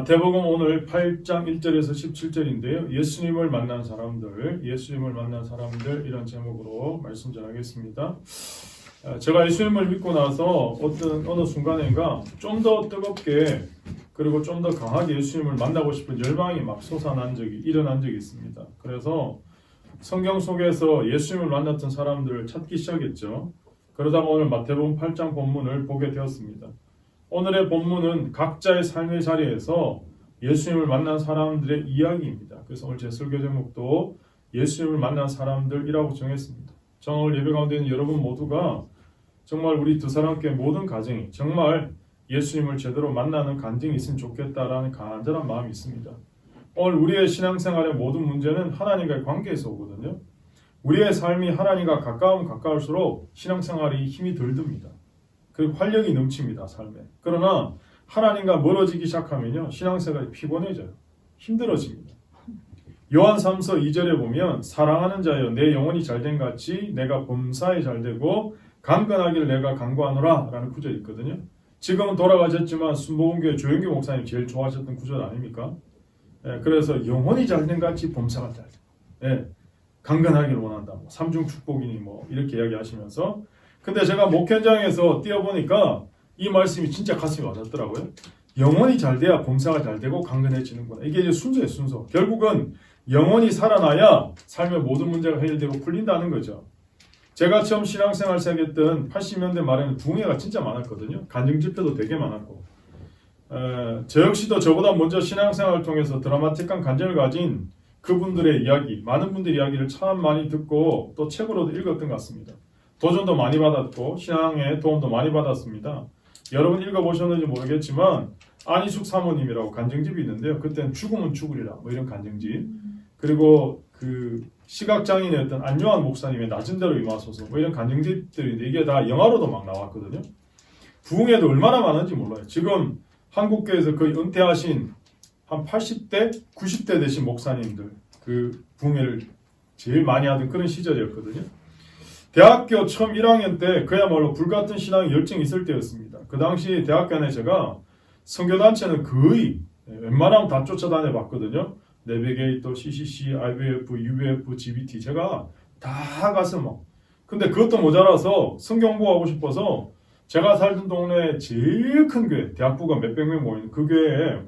마태복음 오늘 8장 1절에서 17절인데요. 예수님을 만난 사람들 이런 제목으로 말씀 전하겠습니다. 제가 예수님을 믿고 나서 어느 순간인가 좀 더 뜨겁게 그리고 좀 더 강하게 예수님을 만나고 싶은 열망이 막 일어난 적이 있습니다. 그래서 성경 속에서 예수님을 만났던 사람들을 찾기 시작했죠. 그러다가 오늘 마태복음 8장 본문을 보게 되었습니다. 오늘의 본문은 각자의 삶의 자리에서 예수님을 만난 사람들의 이야기입니다. 그래서 오늘 제 설교 제목도 예수님을 만난 사람들이라고 정했습니다. 저는 오늘 예배 가운데 있는 여러분 모두가 정말 우리 두 사람께 모든 가정이 정말 예수님을 제대로 만나는 간증이 있으면 좋겠다라는 간절한 마음이 있습니다. 오늘 우리의 신앙생활의 모든 문제는 하나님과의 관계에서 오거든요. 우리의 삶이 하나님과 가까우면 가까울수록 신앙생활이 힘이 덜 듭니다. 그리고 활력이 넘칩니다, 삶에. 그러나 하나님과 멀어지기 시작하면요, 신앙생활이 피곤해져요. 힘들어집니다. 요한 3서 2절에 보면 사랑하는 자여 내 영혼이 잘된 같이 내가 범사에 잘되고 강건하기를 내가 간구하노라 라는 구절이 있거든요. 지금은 돌아가셨지만 순복음교회 조영규 목사님 제일 좋아하셨던 구절 아닙니까? 그래서 영혼이 잘된 같이 범사가 잘되고 강건하기를 원한다. 삼중 축복이니 이렇게 이야기하시면서 근데 제가 목회 현장에서 뛰어보니까 이 말씀이 진짜 가슴이 와닿더라고요. 영혼이 잘 돼야 범사가 잘 되고 강건해지는구나. 이게 이제 순서예요, 순서. 결국은 영혼이 살아나야 삶의 모든 문제가 해결되고 풀린다는 거죠. 제가 처음 신앙생활 시작했던 80년대 말에는 부흥회가 진짜 많았거든요. 간증 집회도 되게 많았고. 저 역시도 저보다 먼저 신앙생활을 통해서 드라마틱한 간증을 가진 그분들의 이야기, 많은 분들의 이야기를 참 많이 듣고 또 책으로도 읽었던 것 같습니다. 도전도 많이 받았고 신앙에 도움도 많이 받았습니다. 여러분 읽어보셨는지 모르겠지만 안희숙 사모님이라고 간증집이 있는데요. 그때는 죽으면 죽으리라 이런 간증집. 그리고 그 시각장애인이었던 안요한 목사님의 낮은 대로 임하소서 이런 간증집들인데 이게 다 영화로도 막 나왔거든요. 부흥회도 얼마나 많은지 몰라요. 지금 한국교회에서 거의 은퇴하신 한 80대, 90대 되신 목사님들 그 부흥회를 제일 많이 하던 그런 시절이었거든요. 대학교 처음 1학년 때 그야말로 불같은 신앙의 열정이 있을 때였습니다. 그 당시 대학교 안에 제가 선교단체는 거의 웬만하면 다 쫓아다녀 봤거든요. 내비게이터, CCC, IBF, UBF, GBT 제가 다 가서 근데 그것도 모자라서 성경부하고 싶어서 제가 살던 동네 제일 큰 교회, 대학부가 몇백 명 모이는 그 교회에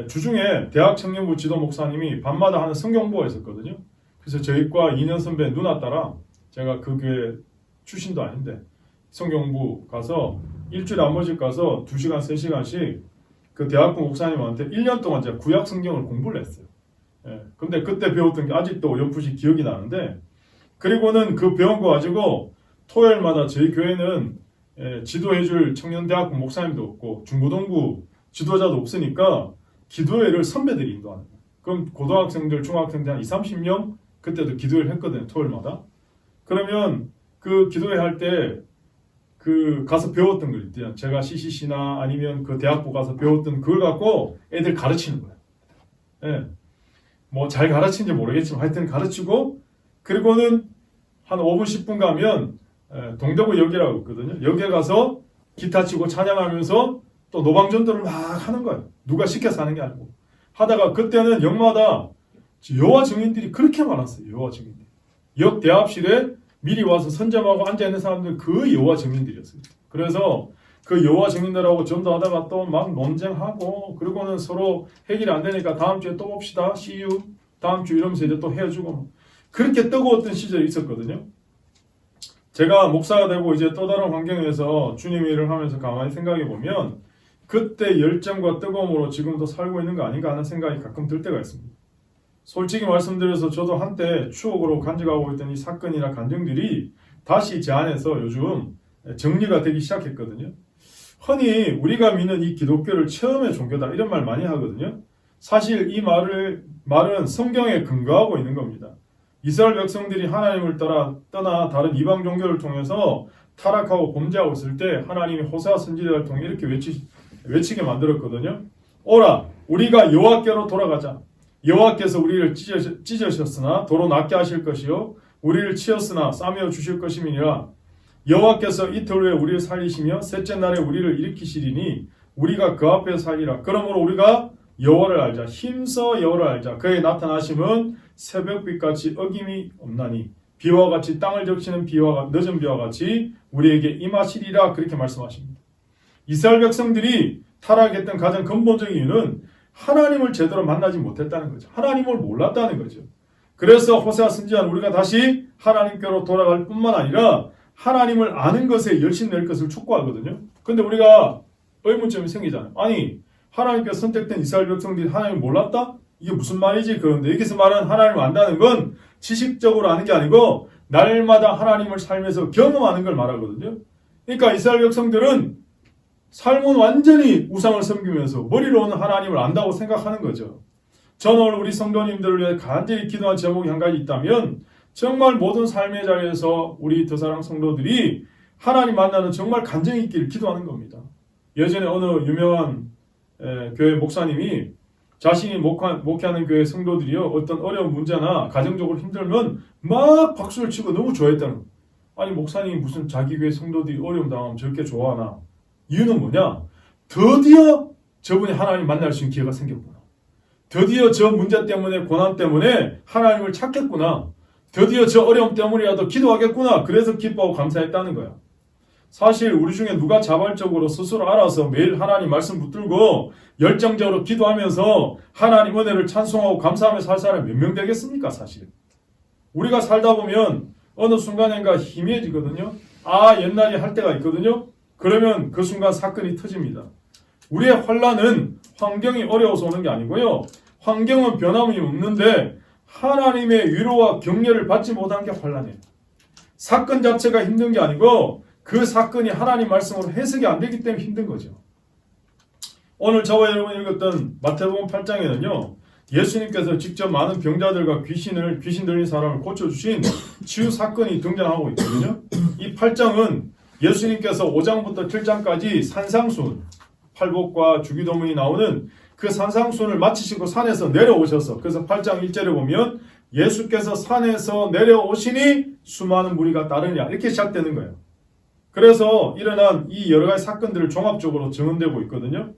주중에 대학 청년부 지도 목사님이 밤마다 하는 성경부가 있었거든요. 그래서 저희과 2년 선배 누나 따라 제가 그 교회 출신도 아닌데 성경부 가서 일주일에 한 번씩 가서 2시간, 3시간씩 그 대학부 목사님한테 1년 동안 제가 구약 성경을 공부를 했어요. 근데 그때 배웠던 게 아직도 연풋이 기억이 나는데 그리고는 그 배운 거 가지고 토요일마다 저희 교회는 지도해줄 청년대학부 목사님도 없고 중고등부 지도자도 없으니까 기도회를 선배들이 인도하는 거예요. 그럼 고등학생들, 중학생들 한 20-30명 그때도 기도회를 했거든요. 토요일마다. 그러면 그 기도회 할 때 그 가서 배웠던 걸 있대요. 제가 CCC나 아니면 그 대학부 가서 배웠던 그걸 갖고 애들 가르치는 거예요. 잘 가르치는지 모르겠지만 하여튼 가르치고 그리고는 한 5분 10분 가면 동대구역이라고 있거든요. 역에 가서 기타 치고 찬양하면서 또 노방전도를 막 하는 거예요. 누가 시켜서 하는 게 아니고 하다가 그때는 역마다 여호와 증인들이 그렇게 많았어요. 여호와 증인들. 역 대합실에 미리 와서 선점하고 앉아있는 사람들 거의 여호와 증인들이었어요. 그래서 그 여호와 증인들하고 전도하다가 또 막 논쟁하고 그리고는 서로 해결이 안 되니까 다음 주에 또 봅시다. See you. 다음 주 이러면서 이제 또 헤어지고 그렇게 뜨거웠던 시절이 있었거든요. 제가 목사가 되고 이제 또 다른 환경에서 주님 일을 하면서 가만히 생각해 보면 그때 열정과 뜨거움으로 지금도 살고 있는 거 아닌가 하는 생각이 가끔 들 때가 있습니다. 솔직히 말씀드려서 저도 한때 추억으로 간직하고 있던 이 사건이나 감정들이 다시 제 안에서 요즘 정리가 되기 시작했거든요. 흔히 우리가 믿는 이 기독교를 처음의 종교다 이런 말 많이 하거든요. 사실 이 말은 성경에 근거하고 있는 겁니다. 이스라엘 백성들이 하나님을 떠나 다른 이방 종교를 통해서 타락하고 범죄하고 있을 때 하나님이 호세아 선지자를 통해 이렇게 외치게 만들었거든요. 오라 우리가 여호와께로 돌아가자. 여호와께서 우리를 찢으셨으나 도로 낫게 하실 것이요 우리를 치었으나 싸매어 주실 것임이니라. 여호와께서 이틀 후에 우리를 살리시며 셋째 날에 우리를 일으키시리니 우리가 그 앞에 살리라. 그러므로 우리가 여호와를 알자. 힘써 여호와를 알자. 그의 나타나심은 새벽빛같이 어김이 없나니 비와 같이 땅을 적시는 늦은 비와 같이 우리에게 임하시리라. 그렇게 말씀하십니다. 이스라엘 백성들이 타락했던 가장 근본적인 이유는 하나님을 제대로 만나지 못했다는 거죠. 하나님을 몰랐다는 거죠. 그래서 호세아 선지자는 우리가 다시 하나님께로 돌아갈 뿐만 아니라 하나님을 아는 것에 열심 낼 것을 촉구하거든요. 근데 우리가 의문점이 생기잖아요. 아니, 하나님께서 선택된 이스라엘 백성들이 하나님을 몰랐다? 이게 무슨 말이지? 그런데 여기서 말하는 하나님을 안다는 건 지식적으로 아는 게 아니고 날마다 하나님을 살면서 경험하는 걸 말하거든요. 그러니까 이스라엘 백성들은 삶은 완전히 우상을 섬기면서 머리로 오는 하나님을 안다고 생각하는 거죠. 저는 오늘 우리 성도님들을 위해 간절히 기도한 제목이 한 가지 있다면 정말 모든 삶의 자리에서 우리 더사랑 성도들이 하나님 만나는 정말 간증이 있기를 기도하는 겁니다. 예전에 어느 유명한 교회 목사님이 자신이 목회하는 교회 성도들이요 어떤 어려운 문제나 가정적으로 힘들면 막 박수를 치고 너무 좋아했다는 거예요. 아니 목사님이 무슨 자기 교회 성도들이 어려움 당하면 저렇게 좋아하나? 이유는 뭐냐? 드디어 저분이 하나님 만날 수 있는 기회가 생겼구나. 드디어 저 문제 때문에 고난 때문에 하나님을 찾겠구나. 드디어 저 어려움 때문이라도 기도하겠구나. 그래서 기뻐하고 감사했다는 거야. 사실 우리 중에 누가 자발적으로 스스로 알아서 매일 하나님 말씀 붙들고 열정적으로 기도하면서 하나님 은혜를 찬송하고 감사하며 살 사람이 몇 명 되겠습니까? 사실 우리가 살다 보면 어느 순간인가 희미해지거든요. 옛날에 할 때가 있거든요. 그러면 그 순간 사건이 터집니다. 우리의 환난은 환경이 어려워서 오는 게 아니고요. 환경은 변함이 없는데 하나님의 위로와 격려를 받지 못한 게 환난이에요. 사건 자체가 힘든 게 아니고 그 사건이 하나님 말씀으로 해석이 안 되기 때문에 힘든 거죠. 오늘 저와 여러분이 읽었던 마태복음 8장에는요. 예수님께서 직접 많은 병자들과 귀신 들린 사람을 고쳐주신 치유 사건이 등장하고 있거든요. 이 8장은 예수님께서 5장부터 7장까지 산상순, 팔복과 주기도문이 나오는 그 산상순을 마치시고 산에서 내려오셔서 그래서 8장 1절에 보면 예수께서 산에서 내려오시니 수많은 무리가 따르냐 이렇게 시작되는 거예요. 그래서 일어난 이 여러 가지 사건들을 종합적으로 증언되고 있거든요.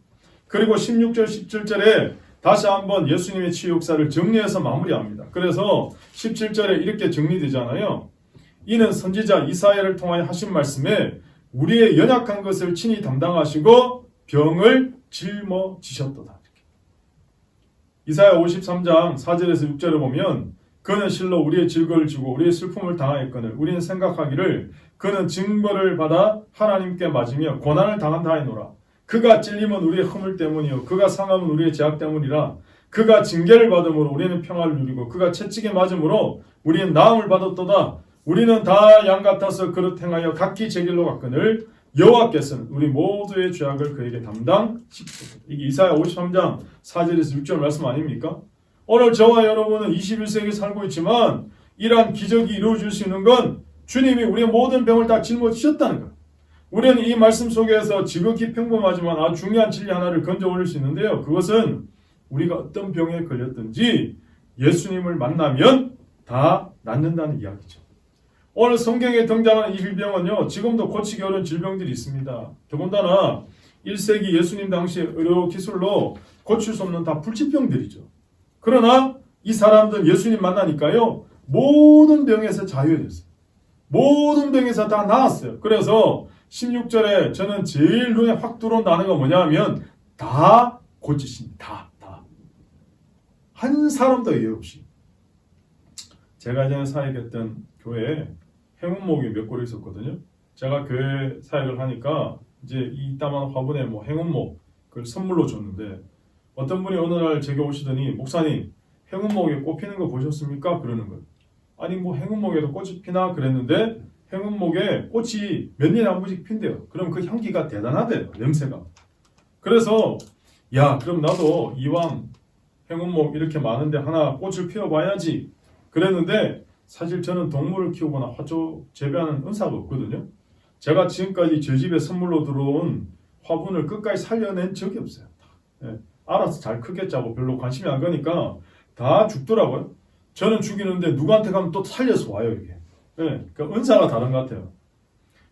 그리고 16절, 17절에 다시 한번 예수님의 치유 역사를 정리해서 마무리합니다. 그래서 17절에 이렇게 정리되잖아요. 이는 선지자 이사야를 통하여 하신 말씀에 우리의 연약한 것을 친히 담당하시고 병을 짊어지셨도다. 이사야 53장 4절에서 6절을 보면 그는 실로 우리의 질거를 지고 우리의 슬픔을 당하였거늘 우리는 생각하기를 그는 징벌을 받아 하나님께 맞으며 고난을 당한다 하노라. 그가 찔림은 우리의 허물 때문이요 그가 상함은 우리의 죄악 때문이라. 그가 징계를 받음으로 우리는 평화를 누리고 그가 채찍에 맞음으로 우리는 나음을 받았도다. 우리는 다 양 같아서 그릇 행하여 각기 제 길로 갔거늘 여호와께서는 우리 모두의 죄악을 그에게 담당시키소서. 이게 이사야 53장 4절에서 6절 말씀 아닙니까? 오늘 저와 여러분은 21세기에 살고 있지만 이러한 기적이 이루어질 수 있는 건 주님이 우리의 모든 병을 다 짊어지셨다는 거예요. 우리는 이 말씀 속에서 지극히 평범하지만 아주 중요한 진리 하나를 건져 올릴 수 있는데요. 그것은 우리가 어떤 병에 걸렸든지 예수님을 만나면 다 낫는다는 이야기죠. 오늘 성경에 등장하는 이 질병은요. 지금도 고치기 어려운 질병들이 있습니다. 더군다나 1세기 예수님 당시 의료 기술로 고칠 수 없는 다 불치병들이죠. 그러나 이 사람들은 예수님 만나니까요. 모든 병에서 자유해졌어요. 모든 병에서 다 나았어요. 그래서 16절에 저는 제일 눈에 확 들어온 단어가 뭐냐 하면 다 고치십니다. 다. 한 사람도 예외 없이. 제가 예전에 사역했던 교회에 행운목이 몇 그루 있었거든요. 제가 교회 사역을 하니까 이제 이 이따만 화분에 행운목 그걸 선물로 줬는데 어떤 분이 어느 날 제게 오시더니 목사님 행운목에 꽃 피는 거 보셨습니까? 그러는 거예요. 아니 행운목에도 꽃이 피나? 그랬는데 행운목에 꽃이 몇 년에 한 번씩 핀대요. 그럼 그 향기가 대단하대요. 냄새가. 그래서 그럼 나도 이왕 행운목 이렇게 많은데 하나 꽃을 피워봐야지. 그랬는데 사실 저는 동물을 키우거나 화초 재배하는 은사가 없거든요. 제가 지금까지 저희 집에 선물로 들어온 화분을 끝까지 살려낸 적이 없어요. 알아서 잘 크겠자고 별로 관심이 안 가니까 다 죽더라고요. 저는 죽이는데 누구한테 가면 또 살려서 와요 이게. 그러니까 은사가 다른 것 같아요.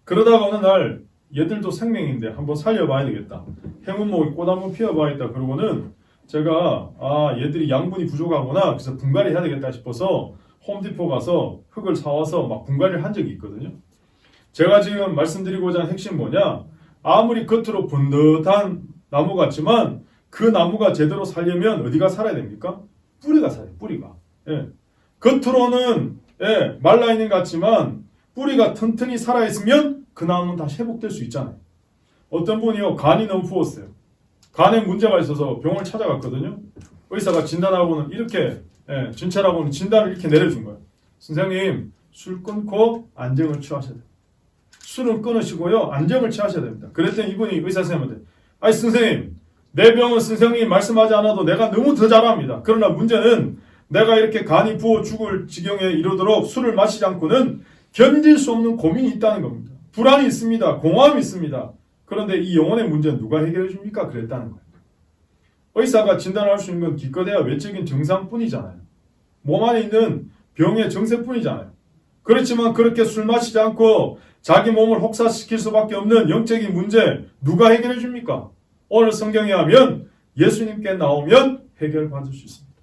그러다가 어느 날 얘들도 생명인데 한번 살려봐야 되겠다. 행운목에 꽃 한번 피워봐야겠다. 그러고는 제가 얘들이 양분이 부족하구나. 그래서 분갈이 해야 되겠다 싶어서 홈디포 가서 흙을 사와서 막 분갈이를 한 적이 있거든요. 제가 지금 말씀드리고자 하는 핵심 뭐냐? 아무리 겉으로 번듯한 나무 같지만 그 나무가 제대로 살려면 어디가 살아야 됩니까? 뿌리가 살아요. 뿌리가. 예. 겉으로는 말라있는 것 같지만 뿌리가 튼튼히 살아있으면 그 나무는 다시 회복될 수 있잖아요. 어떤 분이요, 간이 너무 부었어요. 간에 문제가 있어서 병원을 찾아갔거든요. 의사가 진단하고는 이렇게, 진찰하고는 진단을 이렇게 내려준 거예요. 선생님, 술 끊고 안정을 취하셔야 돼요. 술은 끊으시고요, 안정을 취하셔야 됩니다. 그랬더니 이분이 의사 선생님한테, 아니 선생님, 내 병은 선생님이 말씀하지 않아도 내가 너무 더 잘합니다. 그러나 문제는 내가 이렇게 간이 부어 죽을 지경에 이르도록 술을 마시지 않고는 견딜 수 없는 고민이 있다는 겁니다. 불안이 있습니다. 공허함이 있습니다. 그런데 이 영혼의 문제는 누가 해결해 줍니까? 그랬다는 거예요. 의사가 진단할 수 있는 건 기껏해야 외적인 증상뿐이잖아요. 몸 안에 있는 병의 증세뿐이잖아요. 그렇지만 그렇게 술 마시지 않고 자기 몸을 혹사시킬 수밖에 없는 영적인 문제 누가 해결해 줍니까? 오늘 성경에 하면 예수님께 나오면 해결받을 수 있습니다.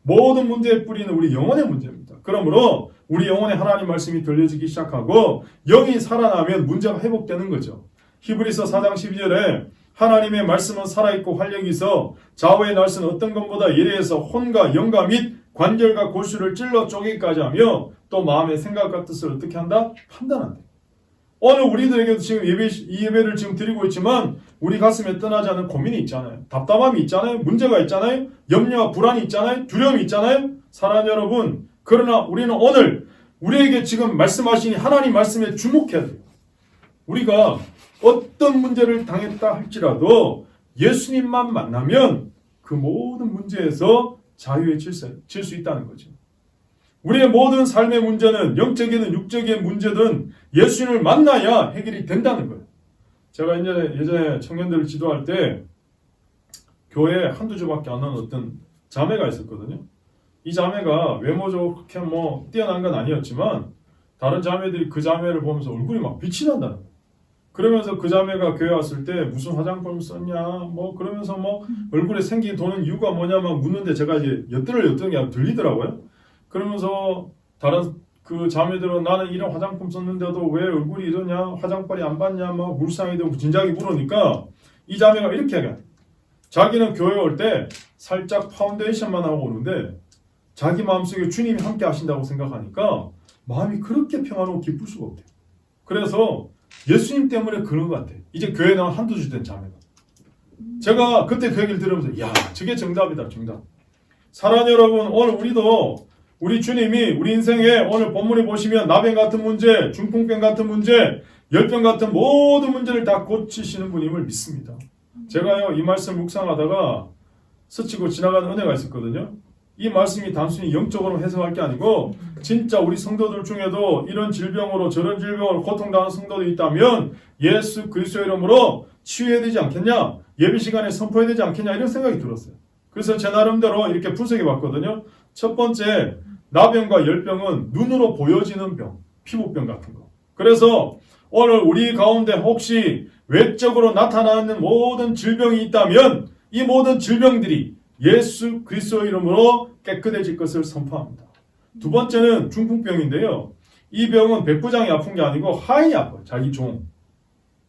모든 문제의 뿌리는 우리 영혼의 문제입니다. 그러므로 우리 영혼에 하나님 말씀이 들려지기 시작하고 영이 살아나면 문제가 회복되는 거죠. 히브리서 4장 12절에 하나님의 말씀은 살아있고 활력이 있어 좌우의 날선 어떤 것보다 예리해서 혼과 영과 및 관절과 골수를 찔러 쪼개기까지 하며 또 마음의 생각과 뜻을 어떻게 한다? 판단한다. 오늘 우리들에게도 지금 이 예배를 지금 드리고 있지만 우리 가슴에 떠나지 않은 고민이 있잖아요. 답답함이 있잖아요. 문제가 있잖아요. 염려와 불안이 있잖아요. 두려움이 있잖아요. 사랑하는 여러분, 그러나 우리는 오늘 우리에게 지금 말씀하신 하나님 말씀에 주목해야 돼요. 우리가 어떤 문제를 당했다 할지라도 예수님만 만나면 그 모든 문제에서 자유에 질 수 있다는 거죠. 우리의 모든 삶의 문제는 영적이든 육적인 문제든 예수님을 만나야 해결이 된다는 거예요. 제가 예전에 청년들을 지도할 때 교회에 한두 주밖에 안 나는 어떤 자매가 있었거든요. 이 자매가 외모적으로 그렇게 뛰어난 건 아니었지만 다른 자매들이 그 자매를 보면서 얼굴이 막 빛이 난다는 거예요. 그러면서 그 자매가 교회 왔을 때 무슨 화장품 썼냐 그러면서 얼굴에 생기 도는 이유가 뭐냐 막 묻는데 제가 이제 엿들은 게 들리더라고요. 그러면서 다른 그 자매들은 나는 이런 화장품 썼는데도 왜 얼굴이 이러냐, 화장빨이 안 받냐, 물상이 되고 진작에 물으니까 이 자매가 이렇게 얘기해. 자기는 교회 올 때 살짝 파운데이션만 하고 오는데 자기 마음속에 주님이 함께 하신다고 생각하니까 마음이 그렇게 평화로워 기쁠 수가 없대요. 그래서 예수님 때문에 그런 것 같아요. 이제 교회 나온 한두 주 된 자매가. 제가 그때 그 얘기를 들으면서 야, 저게 정답이다, 정답. 사랑하는 여러분, 오늘 우리도 우리 주님이 우리 인생에 오늘 본문에 보시면 나병 같은 문제, 중풍병 같은 문제, 열병 같은 모든 문제를 다 고치시는 분임을 믿습니다. 제가요, 이 말씀 묵상하다가 스치고 지나가는 은혜가 있었거든요. 이 말씀이 단순히 영적으로 해석할 게 아니고 진짜 우리 성도들 중에도 이런 질병으로 저런 질병으로 고통당하는 성도들이 있다면 예수 그리스도의 이름으로 치유해야 되지 않겠냐? 예배 시간에 선포해야 되지 않겠냐? 이런 생각이 들었어요. 그래서 제 나름대로 이렇게 분석해 봤거든요. 첫 번째, 나병과 열병은 눈으로 보여지는 병, 피부병 같은 거. 그래서 오늘 우리 가운데 혹시 외적으로 나타나는 모든 질병이 있다면 이 모든 질병들이 예수 그리스도의 이름으로 깨끗해질 것을 선포합니다. 두 번째는 중풍병인데요. 이 병은 백부장이 아픈 게 아니고 하인이 아파요. 자기 종,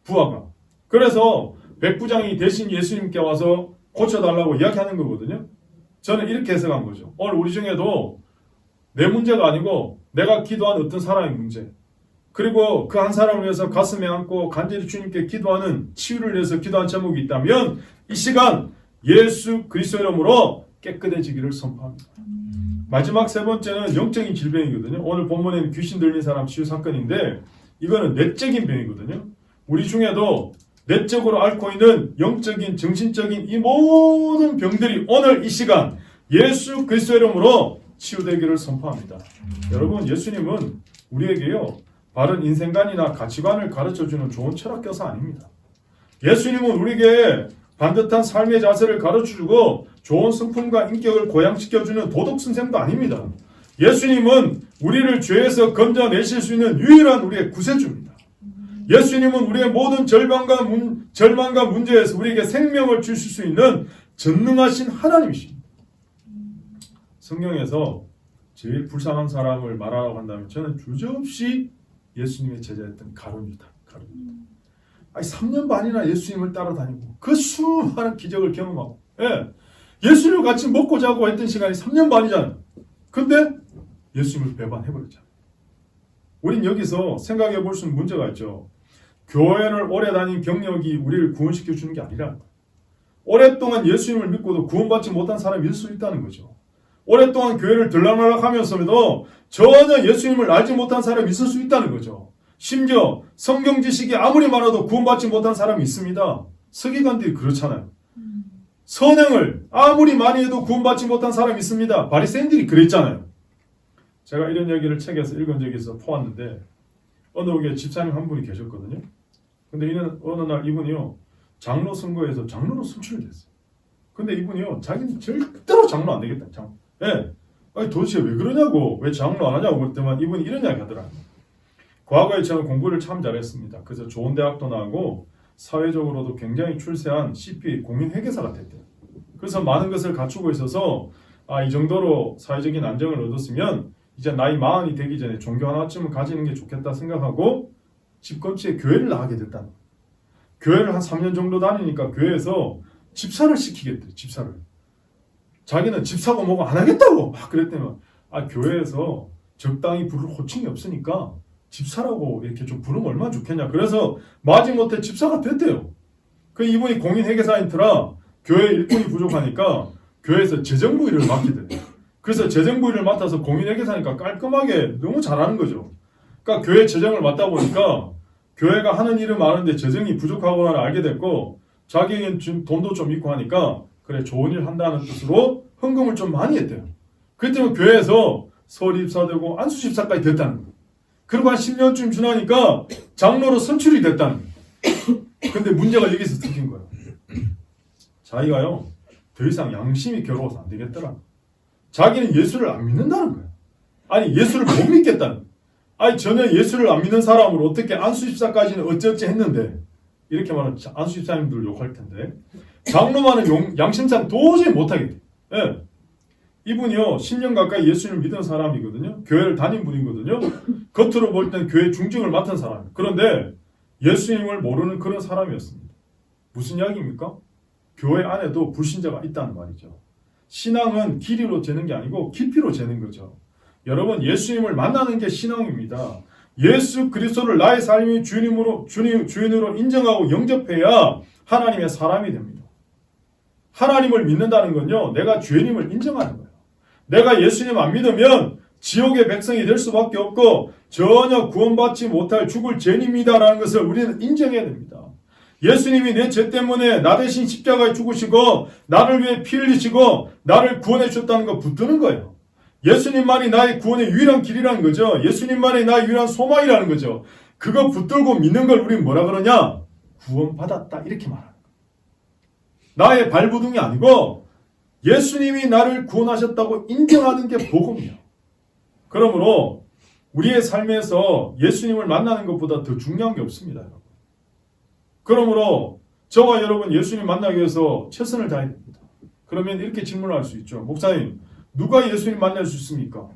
부하가. 그래서 백부장이 대신 예수님께 와서 고쳐달라고 이야기하는 거거든요. 저는 이렇게 해석한 거죠. 오늘 우리 중에도 내 문제가 아니고 내가 기도한 어떤 사람의 문제, 그리고 그 한 사람을 위해서 가슴에 안고 간절히 주님께 기도하는 치유를 위해서 기도한 제목이 있다면 이 시간 예수 그리스도 이름으로 깨끗해지기를 선포합니다. 마지막 세 번째는 영적인 질병이거든요. 오늘 본문에는 귀신 들린 사람 치유 사건인데 이거는 내적인 병이거든요. 우리 중에도 내적으로 앓고 있는 영적인 정신적인 이 모든 병들이 오늘 이 시간 예수 그리스도 이름으로 치유되기를 선포합니다. 여러분, 예수님은 우리에게요 바른 인생관이나 가치관을 가르쳐주는 좋은 철학교사 아닙니다. 예수님은 우리에게 반듯한 삶의 자세를 가르쳐주고 좋은 성품과 인격을 고양시켜주는 도덕선생도 아닙니다. 예수님은 우리를 죄에서 건져내실 수 있는 유일한 우리의 구세주입니다. 예수님은 우리의 모든 절망과 문제에서 우리에게 생명을 주실 수 있는 전능하신 하나님이십니다. 성경에서 제일 불쌍한 사람을 말하라고 한다면 저는 주저없이 예수님의 제자였던 가룟유다. 아니 3년 반이나 예수님을 따라다니고 그 수많은 기적을 경험하고 예수님을 같이 먹고 자고 했던 시간이 3년 반이잖아요. 근데 예수님을 배반해버렸잖아요. 우린 여기서 생각해 볼 수 있는 문제가 있죠. 교회를 오래 다닌 경력이 우리를 구원시켜 주는 게 아니라 오랫동안 예수님을 믿고도 구원받지 못한 사람이 있을 수 있다는 거죠. 오랫동안 교회를 들락날락하면서도 전혀 예수님을 알지 못한 사람이 있을 수 있다는 거죠. 심지어 성경 지식이 아무리 많아도 구원받지 못한 사람이 있습니다. 서기관들이 그렇잖아요. 선행을 아무리 많이 해도 구원받지 못한 사람이 있습니다. 바리새인들이 그랬잖아요. 제가 이런 얘기를 책에서 읽은 적이 있어 보았는데 어느 교회 집사님 한 분이 계셨거든요. 근데 어느 날 이분이요 장로 선거에서 장로로 선출이 됐어요. 근데 이분이요 자기는 절대로 장로 안 되겠다. 아니 도대체 왜 그러냐고, 왜 장로 안 하냐고 그랬더만 이분이 이런 이야기 하더라고요. 과거에 저는 공부를 참 잘했습니다. 그래서 좋은 대학도 나오고 사회적으로도 굉장히 출세한 CPA 공인회계사가 됐대요. 그래서 많은 것을 갖추고 있어서 이 정도로 사회적인 안정을 얻었으면 이제 나이 40이 되기 전에 종교 하나쯤은 가지는 게 좋겠다 생각하고 집 근처에 교회를 나가게 됐다는 거예요. 교회를 한 3년 정도 다니니까 교회에서 집사를 시키겠대. 집사를. 자기는 집사고 뭐고 안 하겠다고 막 그랬더니 교회에서 적당히 부를 호칭이 없으니까 집사라고 이렇게 좀 부르면 얼마나 좋겠냐. 그래서 마지못해 집사가 됐대요. 그 이분이 공인회계사인 터라 교회 일꾼이 부족하니까 교회에서 재정부 일을 맡게 돼요. 그래서 재정부 일을 맡아서 공인회계사니까 깔끔하게 너무 잘하는 거죠. 그러니까 교회 재정을 맡다 보니까 교회가 하는 일은 많은데 재정이 부족하구나를 알게 됐고 자기는 돈도 좀 있고 하니까 그래 좋은 일 한다는 뜻으로 헌금을 좀 많이 했대요. 그랬 때문에 교회에서 서리입사 되고 안수집사까지 됐다는 거예요. 그리고 한 10년쯤 지나니까 장로로 선출이 됐다는 거예요. 근데 문제가 여기서 생긴 거예요. 자기가요 더 이상 양심이 괴로워서 안 되겠더라. 자기는 예수를 안 믿는다는 거예요. 아니 예수를 못 믿겠다는 거예요. 아니 전혀 예수를 안 믿는 사람을 어떻게 안수집사까지는 어찌어찌 했는데 이렇게 말하면 안수집사님들 욕할 텐데 장로만은 양심상 도저히 못하겠대. 이분이요 10년 가까이 예수님을 믿은 사람이거든요. 교회를 다닌 분이거든요. 겉으로 볼 땐 교회 중직을 맡은 사람이에요. 그런데 예수님을 모르는 그런 사람이었습니다. 무슨 이야기입니까? 교회 안에도 불신자가 있다는 말이죠. 신앙은 길이로 재는 게 아니고 깊이로 재는 거죠. 여러분 예수님을 만나는 게 신앙입니다. 예수 그리스도를 나의 삶의 주인으로 인정하고 영접해야 하나님의 사람이 됩니다. 하나님을 믿는다는 건요 내가 주님을 인정하는 거예요. 내가 예수님 안 믿으면 지옥의 백성이 될 수밖에 없고 전혀 구원받지 못할 죽을 죄인입니다라는 것을 우리는 인정해야 됩니다. 예수님이 내 죄 때문에 나 대신 십자가에 죽으시고 나를 위해 피 흘리시고 나를 구원해 주셨다는 거 붙드는 거예요. 예수님만이 나의 구원의 유일한 길이라는 거죠. 예수님만이 나의 유일한 소망이라는 거죠. 그거 붙들고 믿는 걸 우리는 뭐라 그러냐? 구원받았다 이렇게 말하는 거예요. 나의 발부둥이 아니고 예수님이 나를 구원하셨다고 인정하는 게 복음이에요. 그러므로 우리의 삶에서 예수님을 만나는 것보다 더 중요한 게 없습니다. 여러분. 그러므로 저와 여러분 예수님 만나기 위해서 최선을 다해야 됩니다. 그러면 이렇게 질문할 수 있죠. 목사님 누가 예수님 만날 수 있습니까?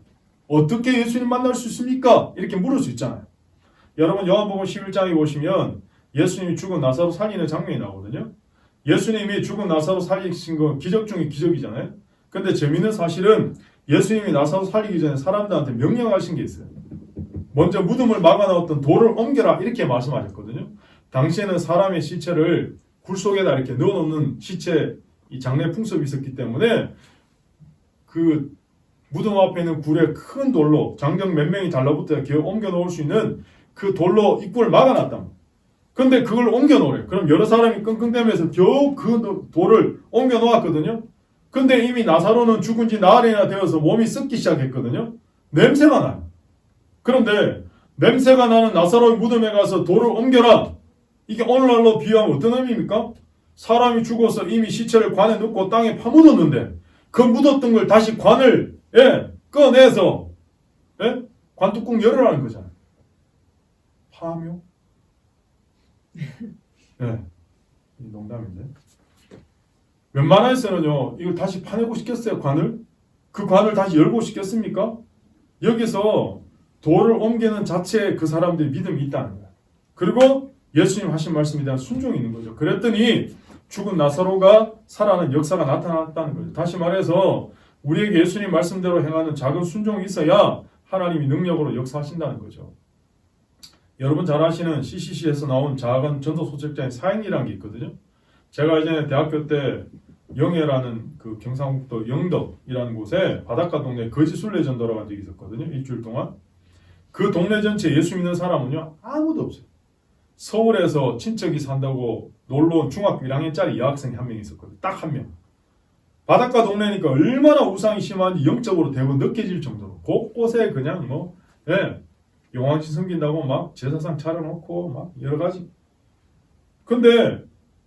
어떻게 예수님 만날 수 있습니까? 이렇게 물을 수 있잖아요. 여러분 요한복음 11장에 보시면 예수님이 죽은 나사로 살리는 장면이 나오거든요. 예수님이 죽은 나사로 살리신 건 기적 중에 기적이잖아요. 근데 재미있는 사실은 예수님이 나사로 살리기 전에 사람들한테 명령하신 게 있어요. 먼저 무덤을 막아놓았던 돌을 옮겨라 이렇게 말씀하셨거든요. 당시에는 사람의 시체를 굴 속에다 이렇게 넣어놓는 시체 이 장례 풍습이 있었기 때문에 그 무덤 앞에 있는 굴에 큰 돌로 장정 몇 명이 달라붙어야 기어 옮겨 놓을 수 있는 그 돌로 입구를 막아놨다. 근데 그걸 옮겨 놓으래. 그럼 여러 사람이 끙끙대면서 겨우 그 돌을 옮겨 놓았거든요. 근데 이미 나사로는 죽은 지 나흘이나 되어서 몸이 썩기 시작했거든요. 냄새가 나요. 그런데 냄새가 나는 나사로의 무덤에 가서 돌을 옮겨라. 이게 오늘날로 비유하면 어떤 의미입니까? 사람이 죽어서 이미 시체를 관에 넣고 땅에 파묻었는데 그 묻었던 걸 다시 관을 꺼내서 관뚜껑 열으라는 거잖아요. 파묘? 농담인데. 웬만해서는요 이걸 다시 파내고 싶겠어요? 관을? 그 관을 다시 열고 싶겠습니까? 여기서 돌을 옮기는 자체에 그 사람들이 믿음이 있다는 거예요. 그리고 예수님 하신 말씀에 대한 순종이 있는 거죠. 그랬더니 죽은 나사로가 살아나는 역사가 나타났다는 거죠. 다시 말해서 우리에게 예수님 말씀대로 행하는 작은 순종이 있어야 하나님이 능력으로 역사하신다는 거죠. 여러분 잘 아시는 CCC에서 나온 작은 전도 소책자인 사행리라는 게 있거든요. 제가 예전에 대학교 때 영해라는 그 경상북도 영덕이라는 곳에 바닷가 동네 거지 순례 전도라고 한 적이 있었거든요. 일주일 동안. 그 동네 전체 예수 믿는 사람은요 아무도 없어요. 서울에서 친척이 산다고 놀러 온 중학교 1학년짜리 여학생이 한 명 있었거든요. 딱 한 명. 바닷가 동네니까 얼마나 우상이 심한지 영적으로 대부분 느껴질 정도로 곳곳에 그냥 용왕신 섬긴다고 막 제사상 차려놓고 막 여러 가지. 근데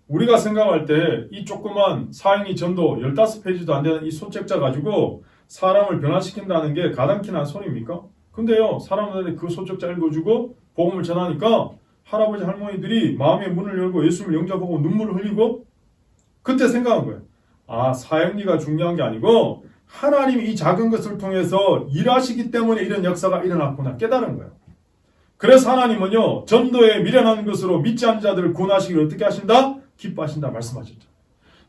우리가 생각할 때 이 조그만 사행리 전도 15페이지도 안 되는 이 소책자 가지고 사람을 변화시킨다는 게 가당키 난 소리입니까? 근데요 사람들한테 그 소책자 읽어주고 복음을 전하니까 할아버지 할머니들이 마음의 문을 열고 예수님을 영접하고 눈물을 흘리고 그때 생각한 거예요. 아 사행리가 중요한 게 아니고 하나님이 이 작은 것을 통해서 일하시기 때문에 이런 역사가 일어났구나 깨달은 거예요. 그래서 하나님은요 전도에 미련한 것으로 믿지 않는 자들을 구원하시기를 어떻게 하신다? 기뻐하신다 말씀하셨죠.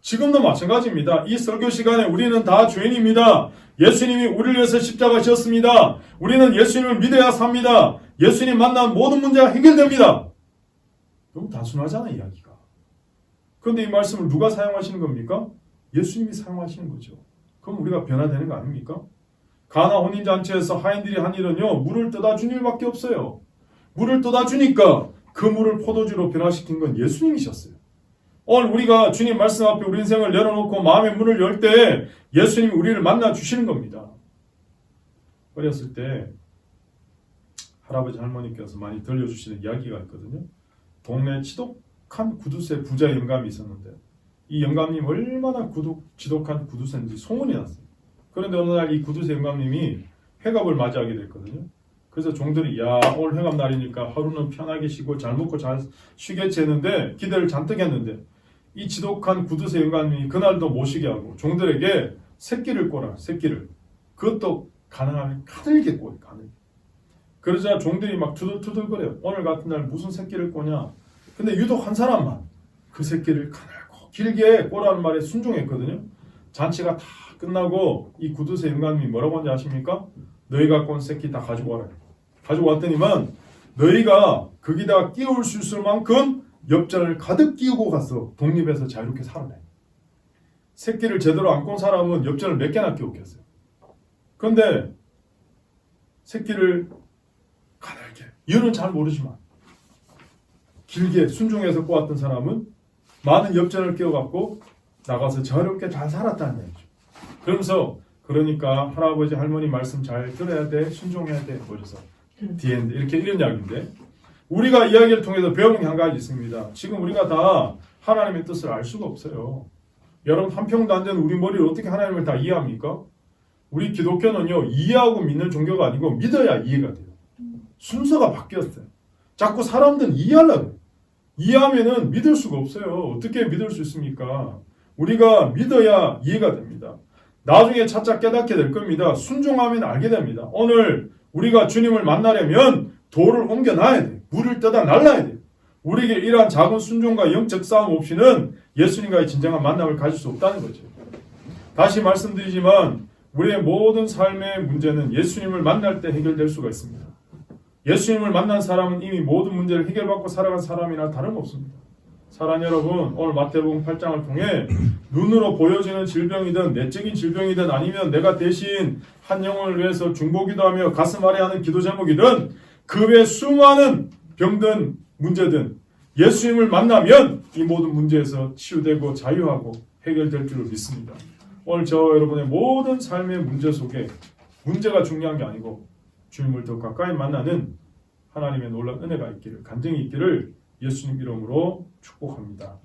지금도 마찬가지입니다. 이 설교 시간에 우리는 다 죄인입니다. 예수님이 우리를 위해서 십자가 지었습니다. 우리는 예수님을 믿어야 삽니다. 예수님 만난 모든 문제가 해결됩니다. 너무 단순하잖아요 이야기가. 그런데 이 말씀을 누가 사용하시는 겁니까? 예수님이 사용하시는 거죠. 그럼 우리가 변화되는 거 아닙니까? 가나 혼인잔치에서 하인들이 한 일은요 물을 떠다 준 일밖에 없어요. 물을 떠다 주니까 그 물을 포도주로 변화시킨 건 예수님이셨어요. 오늘 우리가 주님 말씀 앞에 우리 인생을 열어놓고 마음의 문을 열 때 예수님이 우리를 만나 주시는 겁니다. 어렸을 때 할아버지 할머니께서 많이 들려주시는 이야기가 있거든요. 동네 지독한 구두쇠 부자 영감이 있었는데 이 영감님 얼마나 지독한 구두쇠인지 소문이 났어요. 그런데 어느 날 이 구두쇠 영감님이 회갑을 맞이하게 됐거든요. 그래서 종들이 야 오늘 회갑 날이니까 하루는 편하게 쉬고 잘 먹고 잘 쉬겠지 했는데 기대를 잔뜩 했는데 이 지독한 구두쇠 영감님이 그날도 못 쉬게 하고 종들에게 새끼를 꼬라 새끼를 그것도 가능하면 가늘게 꼬요 가늘게. 그러자 종들이 막 투덜투덜거려요. 오늘 같은 날 무슨 새끼를 꼬냐. 근데 유독 한 사람만 그 새끼를 가늘고 길게 꼬라는 말에 순종했거든요. 잔치가 다 끝나고 이 구두쇠 영감님이 뭐라고 하는지 아십니까? 너희가 꼰 새끼 다 가지고 와라. 가지고 왔더니만 너희가 거기다 끼울 수 있을 만큼 엽전을 가득 끼우고 가서 독립해서 자유롭게 살아내. 새끼를 제대로 안 꼰 사람은 엽전을 몇 개나 끼웠겠어요. 그런데 새끼를 가늘게 이유는 잘 모르지만 길게 순종해서 꼬았던 사람은 많은 엽전을 끼워갖고 나가서 자유롭게 잘 살았다는 얘기죠. 그러면서 그러니까 할아버지 할머니 말씀 잘 들어야 돼 순종해야 돼 그래서 디엔드 이렇게 이런 이야기인데 우리가 이야기를 통해서 배우는 게 한 가지 있습니다. 지금 우리가 다 하나님의 뜻을 알 수가 없어요. 여러분 한 평도 안 되는 우리 머리를 어떻게 하나님을 다 이해합니까? 우리 기독교는요 이해하고 믿는 종교가 아니고 믿어야 이해가 돼요. 순서가 바뀌었어요. 자꾸 사람들은 이해하려고 해요. 이해하면은 믿을 수가 없어요. 어떻게 믿을 수 있습니까? 우리가 믿어야 이해가 됩니다. 나중에 차차 깨닫게 될 겁니다. 순종하면 알게 됩니다. 오늘 우리가 주님을 만나려면 돌을 옮겨놔야 돼요. 물을 떠다 날라야 돼요. 우리에게 이러한 작은 순종과 영적 싸움 없이는 예수님과의 진정한 만남을 가질 수 없다는 거죠. 다시 말씀드리지만 우리의 모든 삶의 문제는 예수님을 만날 때 해결될 수가 있습니다. 예수님을 만난 사람은 이미 모든 문제를 해결받고 살아간 사람이나 다름없습니다. 사랑하는 여러분, 오늘 마태복음 8장을 통해 눈으로 보여지는 질병이든 내적인 질병이든 아니면 내가 대신 한 영혼을 위해서 중보기도하며 가슴 아래 하는 기도 제목이든 그 외 수많은 병든 문제든 예수님을 만나면 이 모든 문제에서 치유되고 자유하고 해결될 줄을 믿습니다. 오늘 저 여러분의 모든 삶의 문제 속에 문제가 중요한 게 아니고 주님을 더 가까이 만나는 하나님의 놀라운 은혜가 있기를 간증이 있기를 예수님 이름으로 축복합니다.